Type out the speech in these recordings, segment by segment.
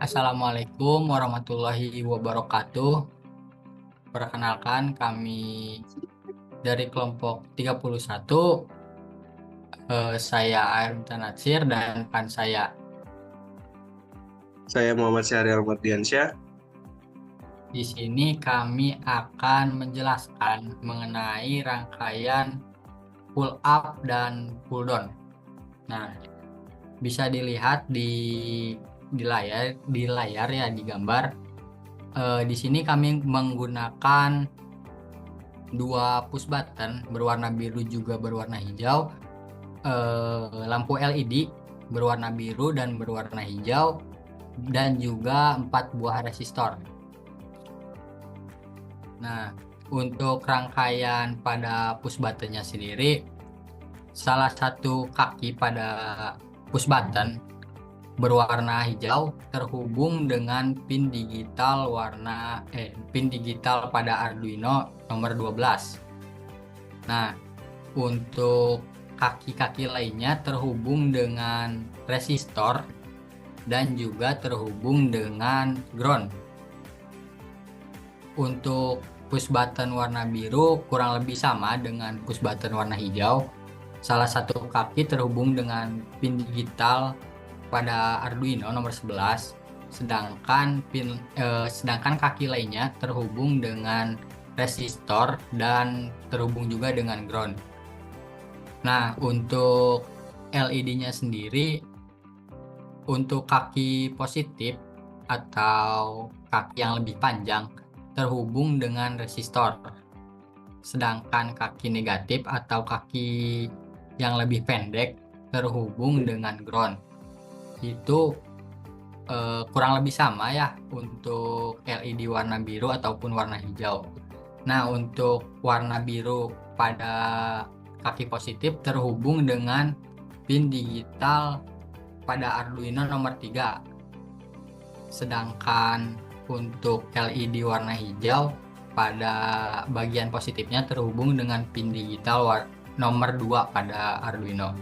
Assalamualaikum warahmatullahi wabarakatuh. Perkenalkan kami dari kelompok 31. Saya Air Tanatsir dan rekan saya. Saya Muhammad Syahrial Mardiansyah. Di sini kami akan menjelaskan mengenai rangkaian pull up dan pull down. Nah, bisa dilihat di layar ya, di gambar. Di sini kami menggunakan dua push button berwarna biru juga berwarna hijau, lampu LED berwarna biru dan berwarna hijau, dan juga 4 buah resistor. Nah, untuk rangkaian pada push buttonnya sendiri, salah satu kaki pada push button berwarna hijau terhubung dengan pin digital pada Arduino nomor 12. Nah, untuk kaki-kaki lainnya terhubung dengan resistor dan juga terhubung dengan ground. Untuk push button warna biru kurang lebih sama dengan push button warna hijau. Salah satu kaki terhubung dengan pin digital pada Arduino nomor 11, sedangkan kaki lainnya terhubung dengan resistor dan terhubung juga dengan ground. Nah, untuk LED-nya sendiri, untuk kaki positif atau kaki yang lebih panjang terhubung dengan resistor. Sedangkan kaki negatif atau kaki yang lebih pendek terhubung dengan ground. Itu kurang lebih sama ya untuk LED warna biru ataupun warna hijau. Nah, untuk warna biru pada kaki positif terhubung dengan pin digital pada Arduino nomor 3. Sedangkan untuk LED warna hijau pada bagian positifnya terhubung dengan pin digital nomor 2 pada Arduino.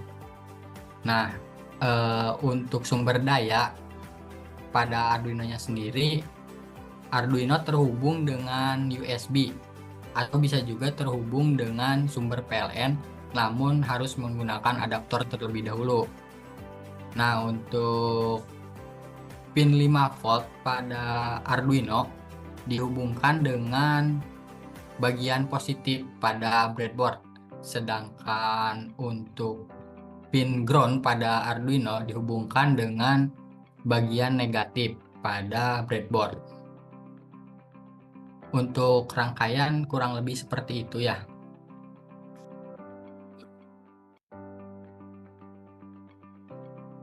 Nah, untuk sumber daya pada Arduino-nya sendiri, Arduino terhubung dengan USB atau bisa juga terhubung dengan sumber PLN, namun harus menggunakan adaptor terlebih dahulu. Nah, untuk pin 5 volt pada Arduino dihubungkan dengan bagian positif pada breadboard, sedangkan untuk pin ground pada Arduino dihubungkan dengan bagian negatif pada breadboard. Untuk rangkaian kurang lebih seperti itu ya.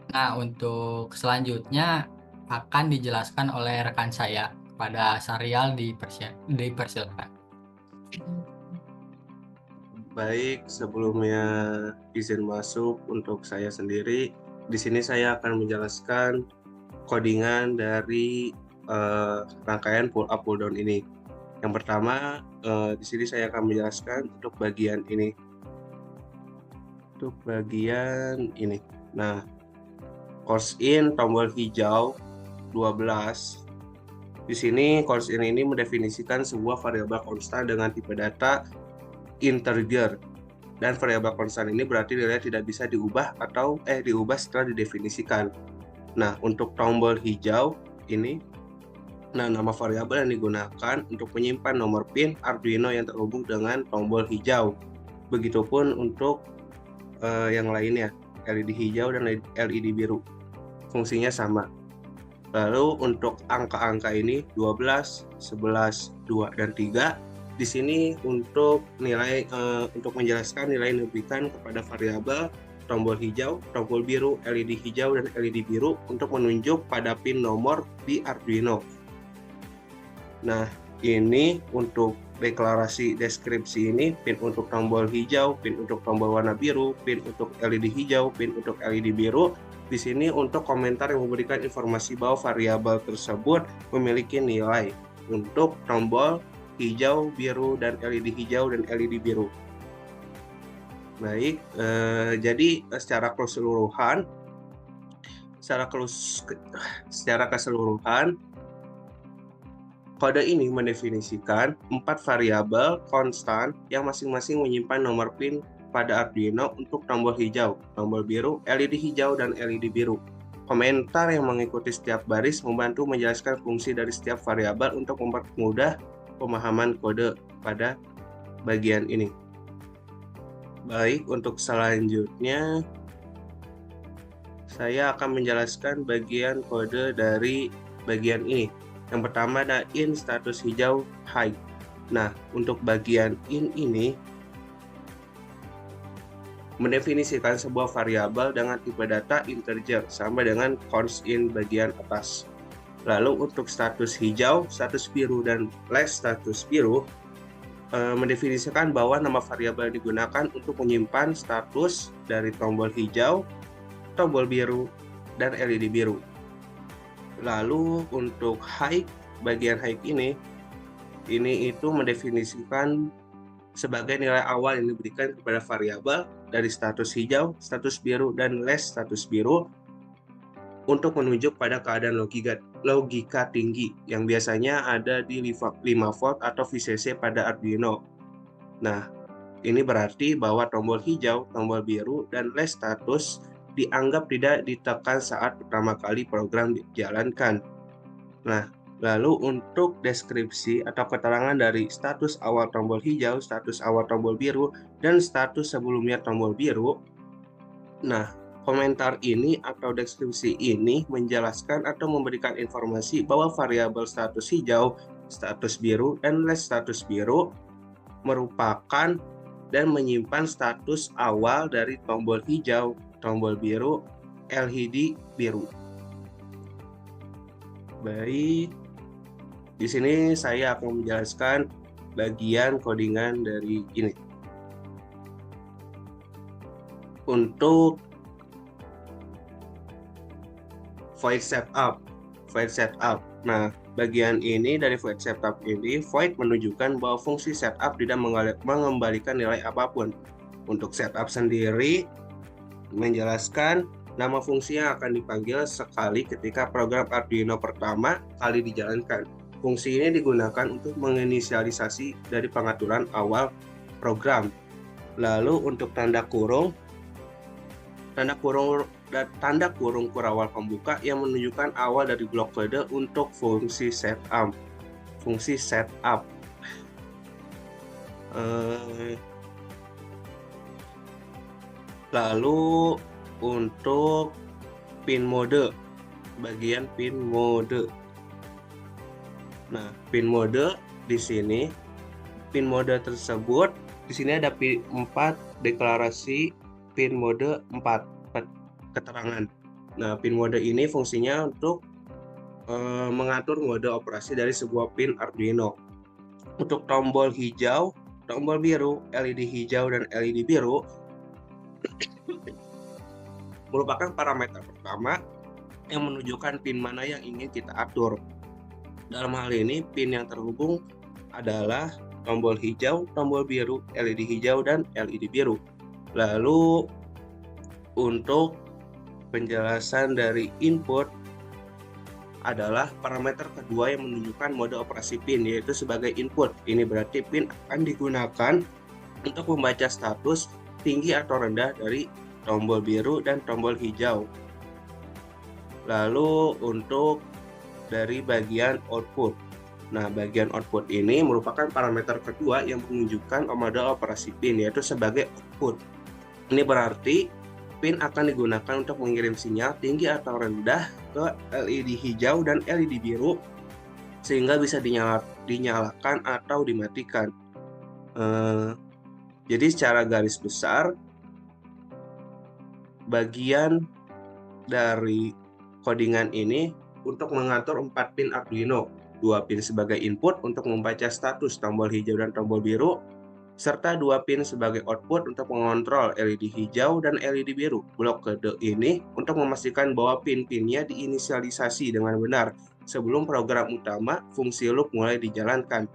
Nah, untuk selanjutnya akan dijelaskan oleh rekan saya. Pada Syahrial dipersilakan. Baik, sebelumnya izin masuk untuk saya sendiri. Di sini saya akan menjelaskan codingan dari rangkaian pull up pull down ini. Yang pertama, di sini saya akan menjelaskan untuk bagian ini. Nah, course in tombol hijau 12. Di sini course in ini mendefinisikan sebuah variabel konstan dengan tipe data integer, dan variabel konstan ini berarti nilai tidak bisa diubah atau diubah setelah didefinisikan. Nah, untuk tombol hijau ini, nama variabel yang digunakan untuk menyimpan nomor pin Arduino yang terhubung dengan tombol hijau. Begitupun untuk yang lainnya, LED hijau dan LED biru, fungsinya sama. Lalu untuk angka-angka ini 12, 11, 2, dan 3, di sini untuk menjelaskan nilai yang diberikan kepada variabel tombol hijau, tombol biru, LED hijau, dan LED biru untuk menunjuk pada pin nomor di Arduino. Nah, ini untuk deklarasi deskripsi ini, pin untuk tombol hijau, pin untuk tombol warna biru, pin untuk LED hijau, pin untuk LED biru. Di sini untuk komentar yang memberikan informasi bahwa variabel tersebut memiliki nilai untuk tombol hijau, biru, dan LED hijau dan LED biru. Baik, jadi secara keseluruhan secara keseluruhan, kode ini mendefinisikan 4 variabel konstan yang masing-masing menyimpan nomor pin pada Arduino untuk tombol hijau, tombol biru, LED hijau, dan LED biru. Komentar yang mengikuti setiap baris membantu menjelaskan fungsi dari setiap variabel untuk mempermudah pemahaman kode pada bagian ini. Baik, untuk selanjutnya saya akan menjelaskan bagian kode dari bagian ini. Yang pertama ada in status hijau high. Nah, untuk bagian in ini mendefinisikan sebuah variabel dengan tipe data integer sama dengan const in bagian atas. Lalu untuk status hijau, status biru, dan less status biru mendefinisikan bahwa nama variabel digunakan untuk menyimpan status dari tombol hijau, tombol biru, dan LED biru. Lalu untuk high, bagian high ini itu mendefinisikan sebagai nilai awal yang diberikan kepada variabel dari status hijau, status biru, dan less status biru untuk menunjuk pada keadaan logika tinggi yang biasanya ada di 5 volt atau VCC pada Arduino. Nah, ini berarti bahwa tombol hijau, tombol biru, dan less status dianggap tidak ditekan saat pertama kali program dijalankan. Nah, lalu untuk deskripsi atau keterangan dari status awal tombol hijau, status awal tombol biru, dan status sebelumnya tombol biru. Nah, komentar ini atau deskripsi ini menjelaskan atau memberikan informasi bahwa variabel status hijau, status biru, dan less status biru merupakan dan menyimpan status awal dari tombol hijau, tombol biru, LED biru. Baik. Di sini saya akan menjelaskan bagian codingan dari ini. Untuk void setup. Nah, bagian ini dari void setup ini, void menunjukkan bahwa fungsi setup tidak mengembalikan nilai apapun. Untuk setup sendiri menjelaskan nama fungsi yang akan dipanggil sekali ketika program Arduino pertama kali dijalankan. Fungsi ini digunakan untuk menginisialisasi dari pengaturan awal program. Lalu untuk tanda kurung kurawal pembuka yang menunjukkan awal dari blok kode untuk fungsi setup. Lalu untuk pin mode, bagian pin mode. Nah, pin mode di sini, pin mode tersebut di sini ada 4 deklarasi pin mode 4 keterangan. Nah, pin mode ini fungsinya untuk mengatur mode operasi dari sebuah pin Arduino. Untuk tombol hijau, tombol biru, LED hijau, dan LED biru merupakan parameter pertama yang menunjukkan pin mana yang ingin kita atur. Dalam hal ini, pin yang terhubung adalah tombol hijau, tombol biru, LED hijau, dan LED biru. Lalu untuk penjelasan dari input adalah parameter kedua yang menunjukkan mode operasi pin, yaitu sebagai input. Ini berarti pin akan digunakan untuk membaca status tinggi atau rendah dari tombol biru dan tombol hijau. Lalu untuk dari bagian output. Nah, bagian output ini merupakan parameter kedua yang menunjukkan mode operasi pin, yaitu sebagai output. Ini berarti pin akan digunakan untuk mengirim sinyal tinggi atau rendah ke LED hijau dan LED biru sehingga bisa dinyalakan atau dimatikan. Jadi secara garis besar, bagian dari codingan ini untuk mengatur 4 pin Arduino, 2 pin sebagai input untuk membaca status tombol hijau dan tombol biru, serta 2 pin sebagai output untuk mengontrol LED hijau dan LED biru. Blok kode ini untuk memastikan bahwa pin-pinnya diinisialisasi dengan benar sebelum program utama fungsi loop mulai dijalankan.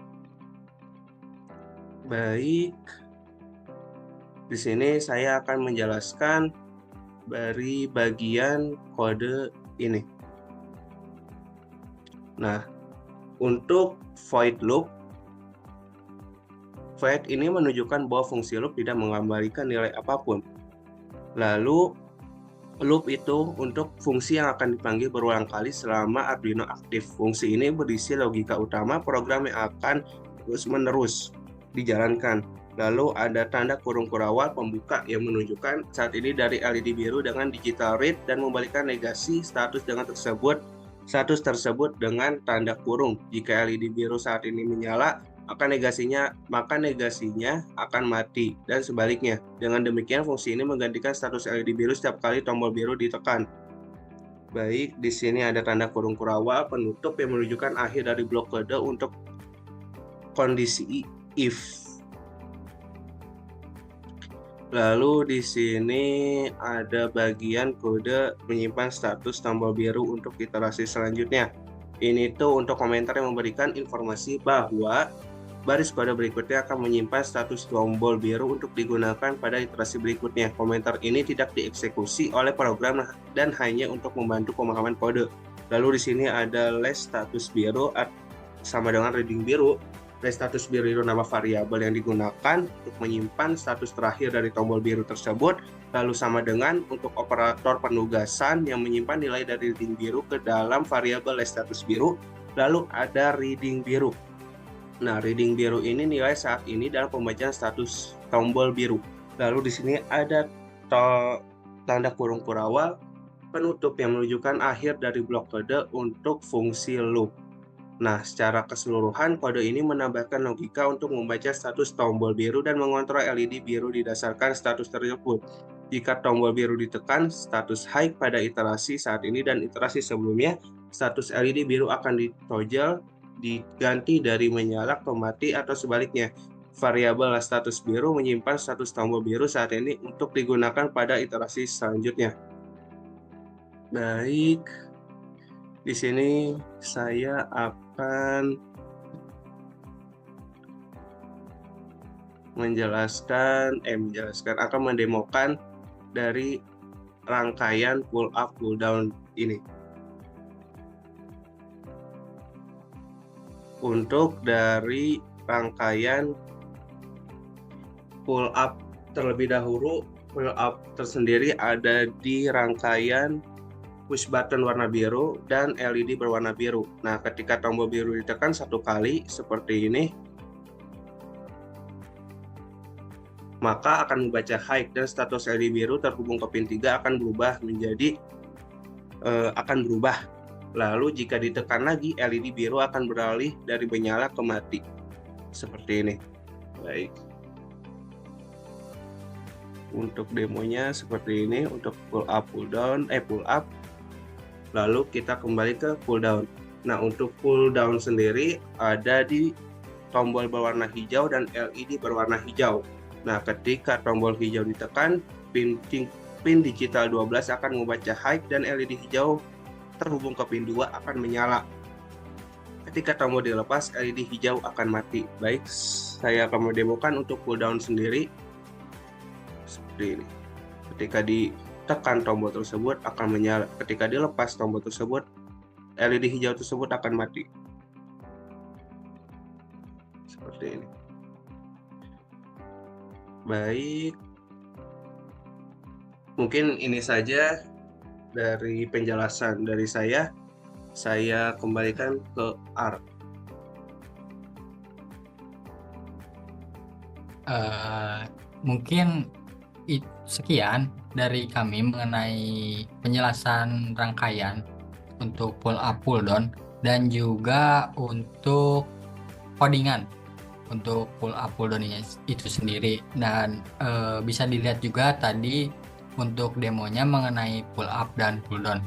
Baik, di sini saya akan menjelaskan dari bagian kode ini. Nah, untuk void loop, void ini menunjukkan bahwa fungsi loop tidak mengembalikan nilai apapun. Lalu loop itu untuk fungsi yang akan dipanggil berulang kali selama Arduino aktif. Fungsi ini berisi logika utama program yang akan terus-menerus dijalankan. Lalu ada tanda kurung kurawal pembuka yang menunjukkan saat ini dari LED biru dengan digital read dan membalikkan negasi status tersebut dengan tanda kurung. Jika LED biru saat ini menyala, maka negasinya akan mati dan sebaliknya. Dengan demikian fungsi ini menggantikan status LED biru setiap kali tombol biru ditekan. Baik, di sini ada tanda kurung kurawal penutup yang menunjukkan akhir dari blok kode untuk kondisi if. Lalu di sini ada bagian kode menyimpan status tombol biru untuk iterasi selanjutnya. Ini tuh untuk komentar yang memberikan informasi bahwa baris kode berikutnya akan menyimpan status tombol biru untuk digunakan pada iterasi berikutnya. Komentar ini tidak dieksekusi oleh program dan hanya untuk membantu pemahaman kode. Lalu di sini ada less status biru sama dengan reading biru. Status biru itu nama variabel yang digunakan untuk menyimpan status terakhir dari tombol biru tersebut, lalu sama dengan untuk operator penugasan yang menyimpan nilai dari reading biru ke dalam variabel status biru, lalu ada reading biru. Nah, reading biru ini nilai saat ini dalam pembacaan status tombol biru. Lalu di sini ada tanda kurung kurawal penutup yang menunjukkan akhir dari blok kode untuk fungsi loop. Nah, secara keseluruhan, kode ini menambahkan logika untuk membaca status tombol biru dan mengontrol LED biru didasarkan status tersebut. Jika tombol biru ditekan, status high pada iterasi saat ini dan iterasi sebelumnya, status LED biru akan ditoggle diganti dari menyala ke mati atau sebaliknya. Variabel status biru menyimpan status tombol biru saat ini untuk digunakan pada iterasi selanjutnya. Baik. Di sini saya akan akan mendemokan dari rangkaian pull up pull down ini. Untuk dari rangkaian pull up terlebih dahulu, pull up tersendiri ada di rangkaian push button warna biru dan LED berwarna biru. Nah, ketika tombol biru ditekan satu kali seperti ini, maka akan membaca high dan status LED biru terhubung ke pin 3 akan berubah. Lalu jika ditekan lagi, LED biru akan beralih dari menyala ke mati. Seperti ini. Baik. Untuk demonya seperti ini, untuk pull up. Lalu kita kembali ke pull down. Nah, untuk pull down sendiri ada di tombol berwarna hijau dan LED berwarna hijau. Nah, ketika tombol hijau ditekan, pin digital 12 akan membaca high dan LED hijau terhubung ke pin 2 akan menyala. Ketika tombol dilepas, LED hijau akan mati. Baik, saya akan mendemokan untuk pull down sendiri. Seperti ini. Ketika ditekan tombol tersebut akan menyala. Ketika dilepas tombol tersebut, LED hijau tersebut akan mati. Seperti ini. Baik. Mungkin ini saja dari penjelasan dari saya. Saya kembalikan ke R. Mungkin sekian dari kami mengenai penjelasan rangkaian untuk pull up pull down dan juga untuk codingan untuk pull up pull down itu sendiri. Dan bisa dilihat juga tadi untuk demonya mengenai pull up dan pull down.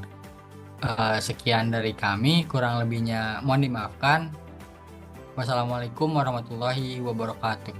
Sekian dari kami, kurang lebihnya mohon dimaafkan. Wassalamualaikum warahmatullahi wabarakatuh.